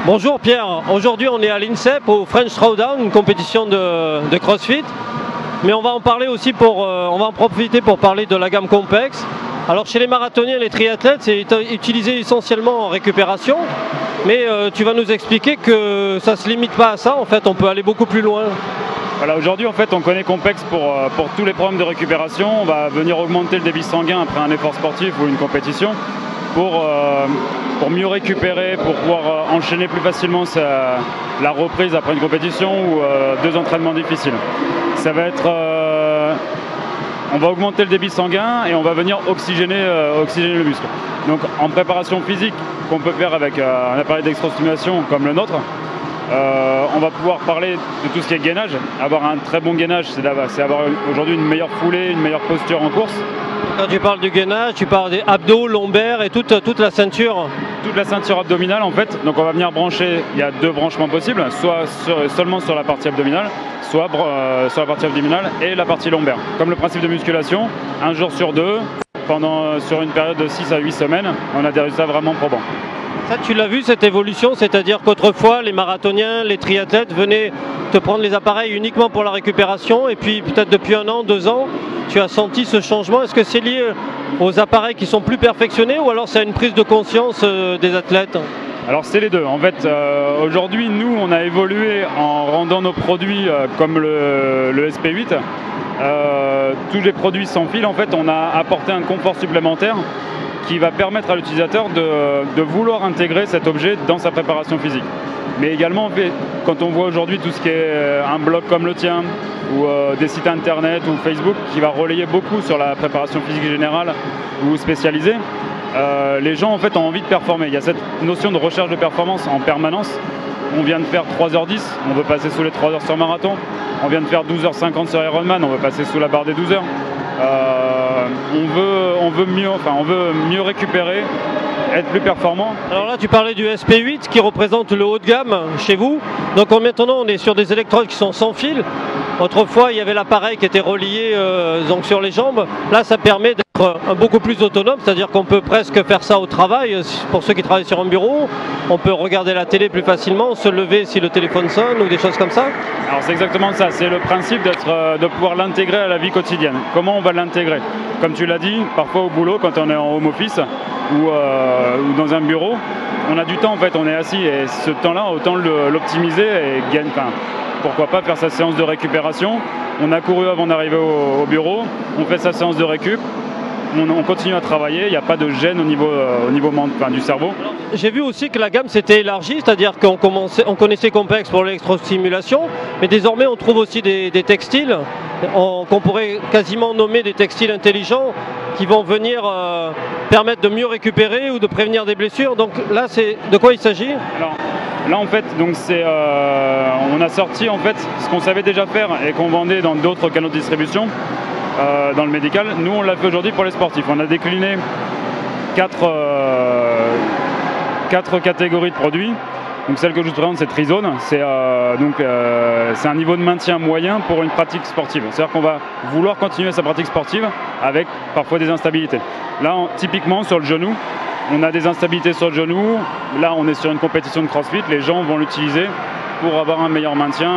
Bonjour Pierre, aujourd'hui on est à l'INSEP au French Throwdown, une compétition de CrossFit. Mais on va en parler aussi on va en profiter pour parler de la gamme Compex. Alors chez les marathoniens et les triathlètes, c'est utilisé essentiellement en récupération. Mais tu vas nous expliquer que ça ne se limite pas à ça, en fait on peut aller beaucoup plus loin. Voilà, aujourd'hui en fait on connaît Compex pour tous les problèmes de récupération. On va venir augmenter le débit sanguin après un effort sportif ou une compétition pour mieux récupérer, pour pouvoir enchaîner plus facilement la reprise après une compétition ou deux entraînements difficiles. Ça va être, on va augmenter le débit sanguin et on va venir oxygéner le muscle. Donc en préparation physique qu'on peut faire avec un appareil d'extrastimulation comme le nôtre, on va pouvoir parler de tout ce qui est gainage. Avoir un très bon gainage, c'est avoir aujourd'hui une meilleure foulée, une meilleure posture en course. Quand tu parles du gainage, tu parles des abdos, lombaires et toute la ceinture. Toute la ceinture abdominale en fait. Donc on va venir brancher, il y a deux branchements possibles, soit seulement sur la partie abdominale, soit sur la partie abdominale et la partie lombaire. Comme le principe de musculation, un jour sur deux, sur une période de 6 à 8 semaines, on a des résultats vraiment probants. Ça, tu l'as vu cette évolution, c'est-à-dire qu'autrefois les marathoniens, les triathlètes venaient te prendre les appareils uniquement pour la récupération et puis peut-être depuis 1 an, 2 ans, tu as senti ce changement. Est-ce que c'est lié aux appareils qui sont plus perfectionnés ou alors c'est une prise de conscience des athlètes? Alors c'est les deux. En fait, aujourd'hui, nous, on a évolué en rendant nos produits comme le SP8. Tous les produits sans fil, en fait, on a apporté un confort supplémentaire qui va permettre à l'utilisateur de vouloir intégrer cet objet dans sa préparation physique. Mais également, quand on voit aujourd'hui tout ce qui est un blog comme le tien, ou des sites internet ou Facebook qui va relayer beaucoup sur la préparation physique générale ou spécialisée, les gens en fait ont envie de performer. Il y a cette notion de recherche de performance en permanence. On vient de faire 3h10, on veut passer sous les 3h sur marathon. On vient de faire 12h50 sur Ironman, on veut passer sous la barre des 12h. On veut mieux récupérer, être plus performant. Alors là tu parlais du SP8 qui représente le haut de gamme chez vous. Donc maintenant on est sur des électrodes qui sont sans fil. Autrefois il y avait l'appareil qui était relié donc sur les jambes. Là ça permet d'être beaucoup plus autonome, c'est-à-dire qu'on peut presque faire ça au travail. Pour ceux qui travaillent sur un bureau, on peut regarder la télé plus facilement, se lever si le téléphone sonne ou des choses comme ça. Alors c'est exactement ça, c'est le principe de pouvoir l'intégrer à la vie quotidienne. Comment on va l'intégrer? Comme tu l'as dit, parfois au boulot, quand on est en home office ou dans un bureau, on a du temps en fait, on est assis et ce temps-là, autant l'optimiser et pourquoi pas faire sa séance de récupération. On a couru avant d'arriver au bureau, on fait sa séance de récup, on continue à travailler, il n'y a pas de gêne au niveau du cerveau. J'ai vu aussi que la gamme s'était élargie, c'est-à-dire qu'on connaissait Compex pour l'électrostimulation, mais désormais on trouve aussi des textiles qu'on pourrait quasiment nommer des textiles intelligents qui vont venir permettre de mieux récupérer ou de prévenir des blessures. Donc là, de quoi il s'agit? Alors, là en fait, on a sorti en fait ce qu'on savait déjà faire et qu'on vendait dans d'autres canaux de distribution dans le médical. Nous on l'a fait aujourd'hui pour les sportifs. On a décliné 4 catégories de produits. Donc celle que je vous présente, c'est Trizone. C'est un niveau de maintien moyen pour une pratique sportive. C'est-à-dire qu'on va vouloir continuer sa pratique sportive avec parfois des instabilités. Là, typiquement sur le genou, on a des instabilités sur le genou. Là, on est sur une compétition de CrossFit. Les gens vont l'utiliser pour avoir un meilleur maintien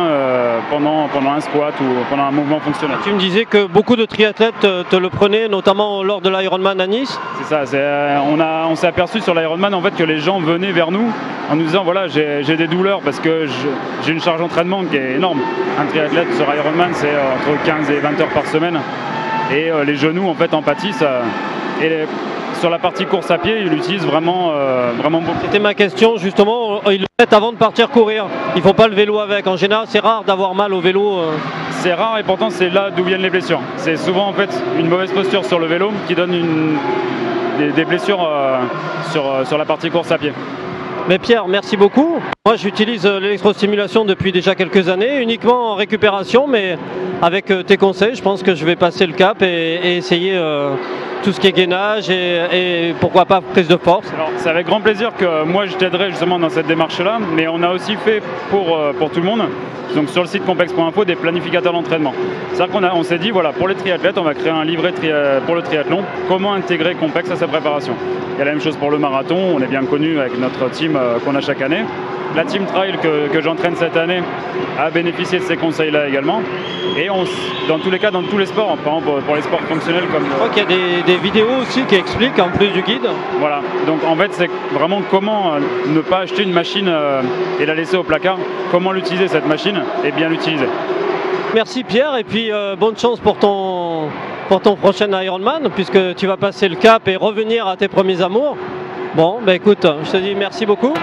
pendant un squat ou pendant un mouvement fonctionnel. Tu me disais que beaucoup de triathlètes te le prenaient, notamment lors de l'Ironman à Nice. C'est ça, on s'est aperçu sur l'Ironman en fait, que les gens venaient vers nous en nous disant voilà, j'ai des douleurs parce que j'ai une charge d'entraînement qui est énorme. Un triathlète sur Ironman, c'est entre 15 et 20 heures par semaine. Et les genoux en fait en pâtissent. Sur la partie course à pied, ils l'utilisent vraiment beaucoup. C'était ma question justement, ils le mettent avant de partir courir. Il ne faut pas le vélo avec. En général, c'est rare d'avoir mal au vélo. C'est rare et pourtant c'est là d'où viennent les blessures. C'est souvent en fait une mauvaise posture sur le vélo qui donne des blessures sur la partie course à pied. Mais Pierre, merci beaucoup. Moi, j'utilise l'électrostimulation depuis déjà quelques années, uniquement en récupération, mais avec tes conseils, je pense que je vais passer le cap et essayer tout ce qui est gainage et pourquoi pas prise de force. Alors, c'est avec grand plaisir que moi je t'aiderai justement dans cette démarche-là, mais on a aussi fait pour tout le monde, donc sur le site compex.info, des planificateurs d'entraînement. C'est-à-dire qu'on s'est dit, voilà, pour les triathlètes, on va créer un livret pour le triathlon, comment intégrer Compex à sa préparation. Il y a la même chose pour le marathon, on est bien connu avec notre team qu'on a chaque année. la team trail que j'entraîne cette année a bénéficié de ces conseils-là également. Et dans tous les cas, dans tous les sports, par exemple pour les sports fonctionnels comme... Je crois qu'il y a des vidéos aussi qui expliquent en plus du guide. Voilà, donc en fait c'est vraiment comment ne pas acheter une machine et la laisser au placard, comment l'utiliser cette machine et bien l'utiliser. Merci Pierre, et puis bonne chance pour ton prochain Ironman, puisque tu vas passer le cap et revenir à tes premiers amours. Bon, bah écoute, je te dis merci beaucoup.